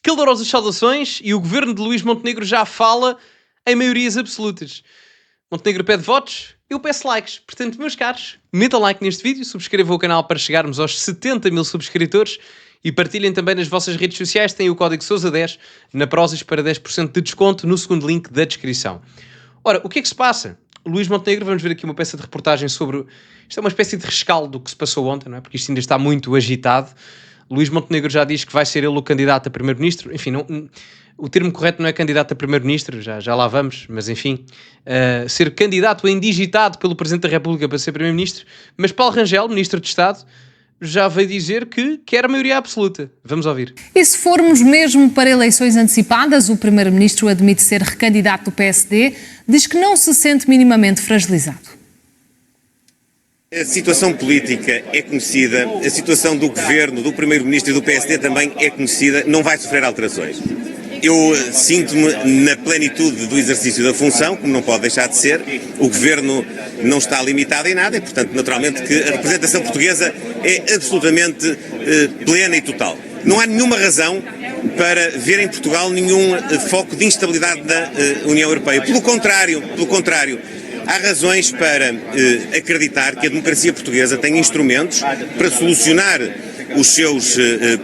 Calorosas saudações e o governo de Luís Montenegro já fala em maiorias absolutas. Montenegro pede votos, eu peço likes. Portanto, meus caros, metam like neste vídeo, subscrevam o canal para chegarmos aos 70 mil subscritores e partilhem também nas vossas redes sociais. Tem o código Sousa10 na Prozis para 10% de desconto no segundo link da descrição. Ora, o que é que se passa? Luís Montenegro, vamos ver aqui uma peça de reportagem sobre... Isto é uma espécie de rescaldo do que se passou ontem, não é? Porque isto ainda está muito agitado. Luís Montenegro já diz que vai ser ele o candidato a primeiro-ministro. Enfim, o termo correto não é candidato a primeiro-ministro, já lá vamos, mas enfim. Ser candidato indigitado pelo Presidente da República para ser primeiro-ministro. Mas Paulo Rangel, ministro de Estado, já veio dizer que quer a maioria absoluta. Vamos ouvir. E se formos mesmo para eleições antecipadas, o primeiro-ministro admite ser recandidato do PSD, diz que não se sente minimamente fragilizado. A situação política é conhecida, a situação do governo, do primeiro-ministro e do PSD também é conhecida, não vai sofrer alterações. Eu sinto-me na plenitude do exercício da função, como não pode deixar de ser. O governo não está limitado em nada e, portanto, naturalmente que a representação portuguesa é absolutamente plena e total. Não há nenhuma razão para ver em Portugal nenhum foco de instabilidade da União Europeia. Pelo contrário, há razões para acreditar que a democracia portuguesa tem instrumentos para solucionar os seus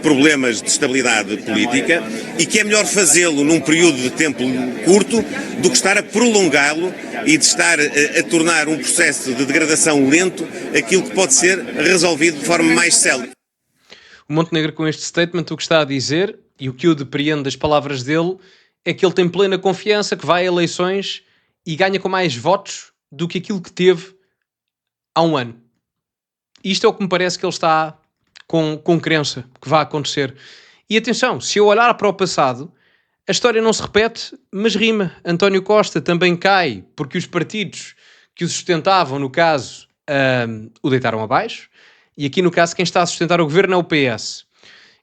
problemas de estabilidade política e que é melhor fazê-lo num período de tempo curto do que estar a prolongá-lo e de estar a tornar um processo de degradação lento aquilo que pode ser resolvido de forma mais célere. O Montenegro, com este statement, o que está a dizer, e o que eu depreendo das palavras dele, é que ele tem plena confiança que vai a eleições e ganha com mais votos do que aquilo que teve há um ano. Isto é o que me parece que ele está com crença que vai acontecer. E atenção, se eu olhar para o passado, a história não se repete, mas rima. António Costa também cai porque os partidos que o sustentavam, no caso, o deitaram abaixo. E aqui, no caso, quem está a sustentar o governo é o PS.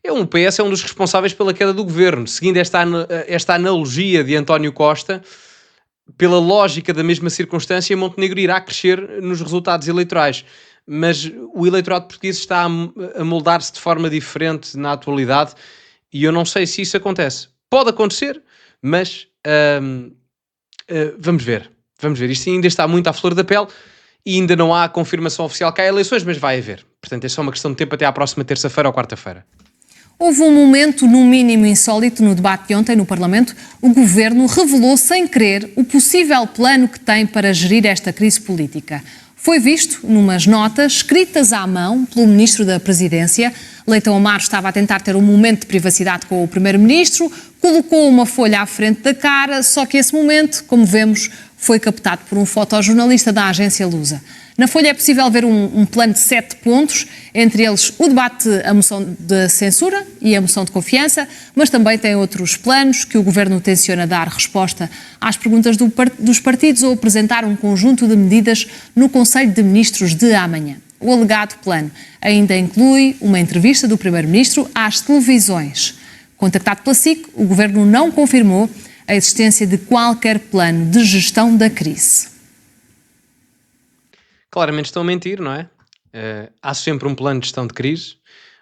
O PS é um dos responsáveis pela queda do governo. Seguindo esta analogia de António Costa, pela lógica da mesma circunstância, Montenegro irá crescer nos resultados eleitorais. Mas o eleitorado português está a moldar-se de forma diferente na atualidade e eu não sei se isso acontece. Pode acontecer, mas vamos ver. Isto ainda está muito à flor da pele e ainda não há confirmação oficial que há eleições, mas vai haver. Portanto, é só uma questão de tempo até à próxima terça-feira ou quarta-feira. Houve um momento, no mínimo insólito, no debate de ontem no Parlamento. O Governo revelou sem querer o possível plano que tem para gerir esta crise política. Foi visto numas notas escritas à mão pelo Ministro da Presidência. Leitão Amaro estava a tentar ter um momento de privacidade com o Primeiro-Ministro, colocou uma folha à frente da cara, só que esse momento, como vemos, foi captado por um fotojornalista da agência Lusa. Na folha é possível ver um plano de 7 pontos, entre eles o debate, a moção de censura e a moção de confiança, mas também tem outros planos que o Governo tenciona dar resposta às perguntas dos partidos ou apresentar um conjunto de medidas no Conselho de Ministros de amanhã. O alegado plano ainda inclui uma entrevista do Primeiro-Ministro às televisões. Contactado pela SIC, o Governo não confirmou a existência de qualquer plano de gestão da crise. Claramente estão a mentir, não é? Há sempre um plano de gestão de crise.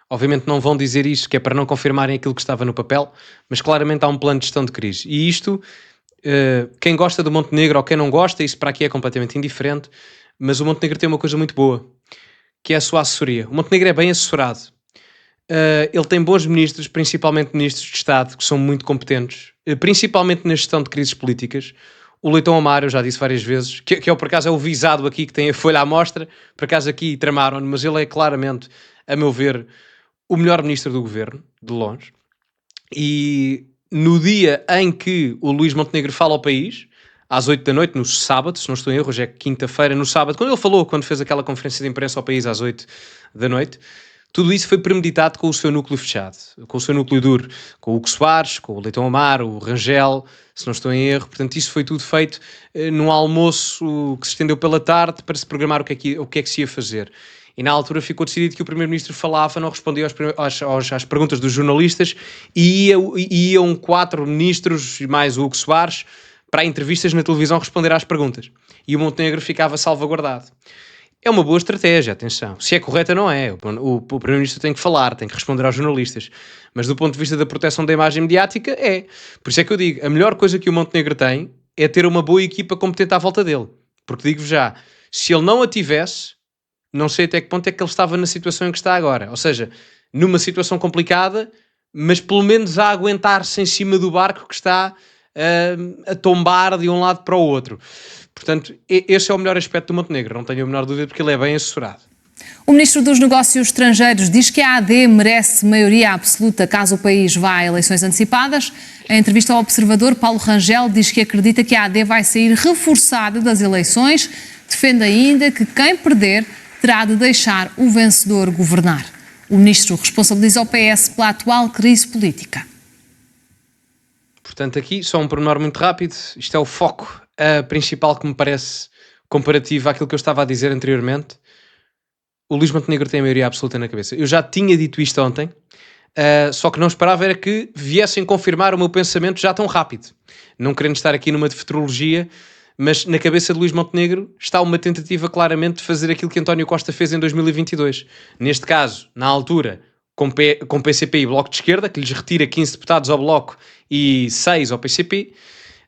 Obviamente não vão dizer isso, que é para não confirmarem aquilo que estava no papel, mas claramente há um plano de gestão de crise. E isto, quem gosta do Montenegro ou quem não gosta, isso para aqui é completamente indiferente, mas o Montenegro tem uma coisa muito boa, que é a sua assessoria. O Montenegro é bem assessorado. Ele tem bons ministros, principalmente ministros de Estado, que são muito competentes, principalmente na gestão de crises políticas. O Leitão Amaro, eu já disse várias vezes, que por acaso é o visado aqui que tem a folha à mostra, por acaso aqui tramaram-no, mas ele é claramente, a meu ver, o melhor ministro do governo, de longe. E no dia em que o Luís Montenegro fala ao país, às 8 da noite, no sábado, se não estou em erro, hoje é quinta-feira, no sábado, quando fez aquela conferência de imprensa ao país às 8 da noite, tudo isso foi premeditado com o seu núcleo fechado, com o seu núcleo duro, com o Hugo Soares, com o Leitão Amaro, o Rangel, se não estou em erro. Portanto, isso foi tudo feito num almoço que se estendeu pela tarde para se programar o que é que se ia fazer. E na altura ficou decidido que o Primeiro-Ministro falava, não respondia às perguntas dos jornalistas e iam 4 ministros, mais o Hugo Soares, para entrevistas na televisão responder às perguntas. E o Montenegro ficava salvaguardado. É uma boa estratégia, atenção. Se é correta, não é. O Primeiro-Ministro tem que falar, tem que responder aos jornalistas. Mas do ponto de vista da proteção da imagem mediática, é. Por isso é que eu digo, a melhor coisa que o Montenegro tem é ter uma boa equipa competente à volta dele. Porque digo-vos já, se ele não a tivesse, não sei até que ponto é que ele estava na situação em que está agora. Ou seja, numa situação complicada, mas pelo menos a aguentar-se em cima do barco que está a tombar de um lado para o outro. Portanto, esse é o melhor aspecto do Montenegro, não tenho a menor dúvida, porque ele é bem assessorado. O Ministro dos Negócios Estrangeiros diz que a AD merece maioria absoluta caso o país vá a eleições antecipadas. Em entrevista ao Observador, Paulo Rangel diz que acredita que a AD vai sair reforçada das eleições. Defende ainda que quem perder terá de deixar o vencedor governar. O Ministro responsabiliza o PS pela atual crise política. Portanto, aqui só um pormenor muito rápido. Isto é o foco principal que me parece comparativo àquilo que eu estava a dizer anteriormente. O Luís Montenegro tem a maioria absoluta na cabeça. Eu já tinha dito isto ontem, só que não esperava era que viessem confirmar o meu pensamento já tão rápido. Não querendo estar aqui numa de futurologia, mas na cabeça de Luís Montenegro está uma tentativa claramente de fazer aquilo que António Costa fez em 2022. Neste caso, na altura, com PCP e Bloco de Esquerda, que lhes retira 15 deputados ao Bloco e 6 ao PCP,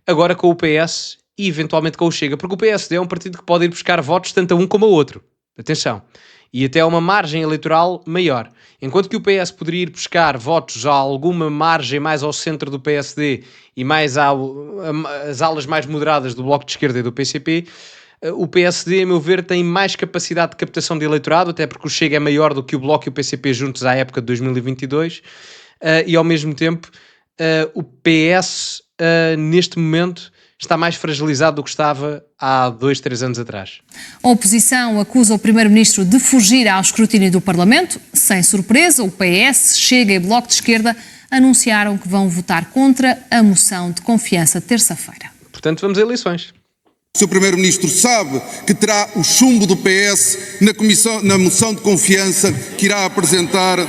agora com o PS e eventualmente com o Chega, porque o PSD é um partido que pode ir buscar votos tanto a um como a outro. Atenção. E até a uma margem eleitoral maior. Enquanto que o PS poderia ir buscar votos a alguma margem mais ao centro do PSD e mais às alas mais moderadas do Bloco de Esquerda e do PCP, o PSD, a meu ver, tem mais capacidade de captação de eleitorado, até porque o Chega é maior do que o Bloco e o PCP juntos à época de 2022, e ao mesmo tempo o PS, neste momento, está mais fragilizado do que estava há 2-3 anos atrás. A oposição acusa o Primeiro-Ministro de fugir ao escrutínio do Parlamento. Sem surpresa, o PS, Chega e Bloco de Esquerda anunciaram que vão votar contra a moção de confiança terça-feira. Portanto, vamos a eleições. O Sr. Primeiro-Ministro sabe que terá o chumbo do PS na moção de confiança que irá apresentar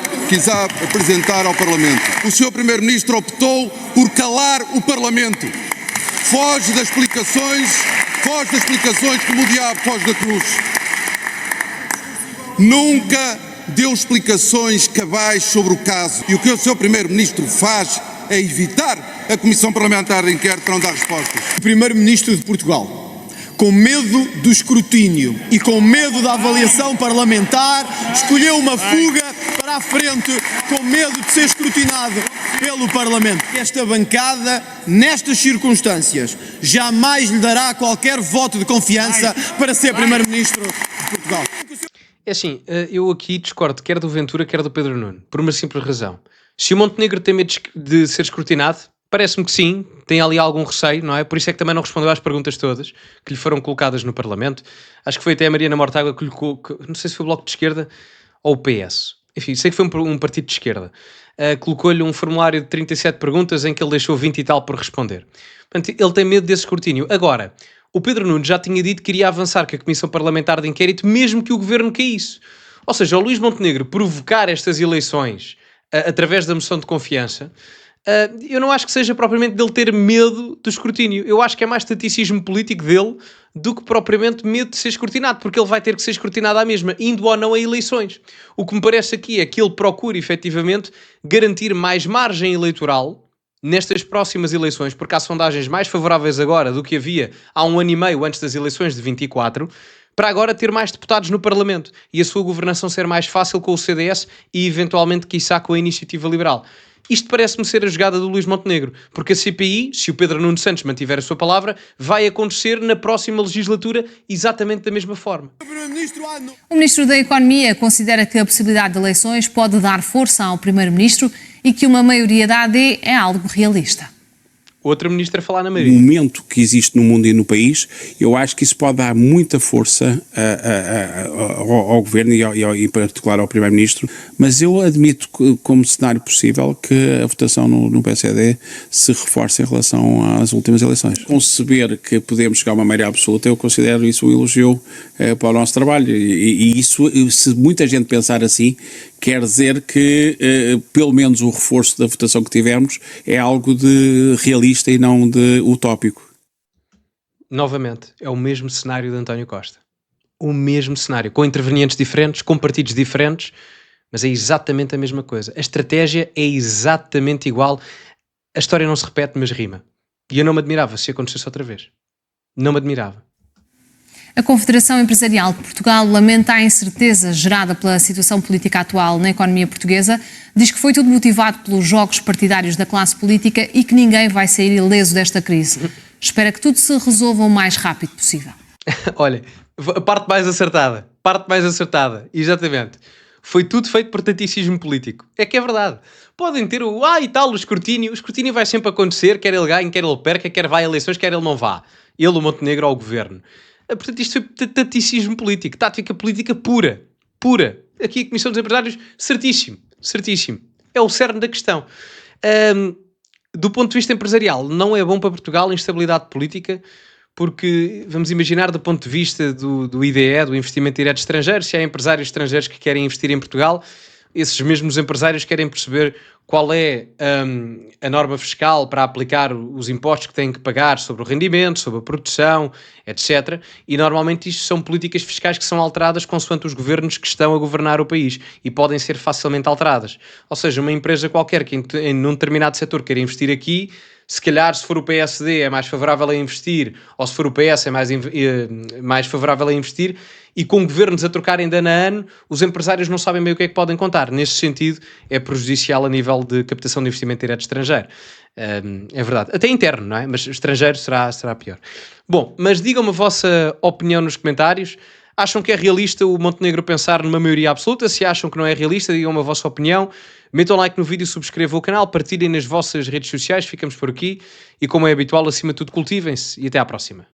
ao Parlamento. O Sr. Primeiro-Ministro optou por calar o Parlamento. Foge das explicações como o diabo foge da cruz. Nunca deu explicações cabais sobre o caso. E o que o Sr. Primeiro-Ministro faz é evitar a Comissão Parlamentar de Inquérito para não dar respostas. O Primeiro-Ministro de Portugal, com medo do escrutínio e com medo da avaliação parlamentar, escolheu uma fuga para a frente, com medo de ser escrutinado pelo Parlamento. Esta bancada, nestas circunstâncias, jamais lhe dará qualquer voto de confiança para ser Primeiro-Ministro de Portugal. É assim, eu aqui discordo quer do Ventura, quer do Pedro Nuno, por uma simples razão. Se o Montenegro tem medo de ser escrutinado, parece-me que sim, tem ali algum receio, não é? Por isso é que também não respondeu às perguntas todas que lhe foram colocadas no Parlamento. Acho que foi até a Mariana Mortágua que lhe colocou, não sei se foi o Bloco de Esquerda ou o PS. Enfim, sei que foi um partido de esquerda. Colocou-lhe um formulário de 37 perguntas em que ele deixou 20 e tal por responder. Portanto, ele tem medo desse escrutínio. Agora, o Pedro Nuno já tinha dito que iria avançar com a Comissão Parlamentar de Inquérito mesmo que o Governo caísse. Ou seja, o Luís Montenegro provocar estas eleições através da moção de confiança, eu não acho que seja propriamente dele ter medo do escrutínio. Eu acho que é mais taticismo político dele do que propriamente medo de ser escrutinado, porque ele vai ter que ser escrutinado à mesma, indo ou não a eleições. O que me parece aqui é que ele procura, efetivamente, garantir mais margem eleitoral nestas próximas eleições, porque há sondagens mais favoráveis agora do que havia há 1 ano e meio antes das eleições de 24, para agora ter mais deputados no Parlamento e a sua governação ser mais fácil com o CDS e, eventualmente, quiçá, com a Iniciativa Liberal. Isto parece-me ser a jogada do Luís Montenegro, porque a CPI, se o Pedro Nuno Santos mantiver a sua palavra, vai acontecer na próxima legislatura exatamente da mesma forma. O Ministro da Economia considera que a possibilidade de eleições pode dar força ao Primeiro-Ministro e que uma maioria da AD é algo realista. Outra ministra a falar na O maioria. momento que existe no mundo e no país, eu acho que isso pode dar muita força ao Governo e em particular ao Primeiro-Ministro, mas eu admito como cenário possível que a votação no PSD se reforce em relação às últimas eleições. Conceber que podemos chegar a uma maioria absoluta, eu considero isso um elogio para o nosso trabalho e isso, se muita gente pensar assim, quer dizer que pelo menos o reforço da votação que tivermos é algo de realista e não de utópico. Novamente, é o mesmo cenário de António Costa. o mesmo cenário, com intervenientes diferentes, com partidos diferentes, mas é exatamente a mesma coisa. A estratégia é exatamente igual. A história não se repete, mas rima. E eu não me admirava se acontecesse outra vez. Não me admirava. A Confederação Empresarial de Portugal lamenta a incerteza gerada pela situação política atual na economia portuguesa, diz que foi tudo motivado pelos jogos partidários da classe política e que ninguém vai sair ileso desta crise. Espera que tudo se resolva o mais rápido possível. Olha, a parte mais acertada, exatamente. Foi tudo feito por taticismo político. É que é verdade. Podem ter o escrutínio vai sempre acontecer, quer ele ganhe, quer ele perca, quer vá a eleições, quer ele não vá. Ele, o Montenegro, ao governo. Portanto, isto foi taticismo político, tática política pura. Aqui a Comissão dos Empresários, certíssimo. É o cerne da questão. Do ponto de vista empresarial, não é bom para Portugal a instabilidade política, porque, vamos imaginar, do ponto de vista do IDE, do investimento direto estrangeiro, se há empresários estrangeiros que querem investir em Portugal, esses mesmos empresários querem perceber qual é a norma fiscal para aplicar os impostos que têm que pagar sobre o rendimento, sobre a produção, etc. E normalmente isto são políticas fiscais que são alteradas consoante os governos que estão a governar o país e podem ser facilmente alteradas. Ou seja, uma empresa qualquer que num determinado setor queira investir aqui, se calhar, se for o PSD é mais favorável a investir, ou se for o PS é mais favorável a investir, e com governos a trocarem de ano a ano, os empresários não sabem bem o que é que podem contar. Neste sentido, é prejudicial a nível de captação de investimento direto estrangeiro. É verdade. Até interno, não é? Mas estrangeiro será pior. Bom, mas digam-me a vossa opinião nos comentários. Acham que é realista o Montenegro pensar numa maioria absoluta? Se acham que não é realista, digam-me a vossa opinião. Metam like no vídeo, subscrevam o canal, partilhem nas vossas redes sociais. Ficamos por aqui. E como é habitual, acima de tudo, cultivem-se. E até à próxima.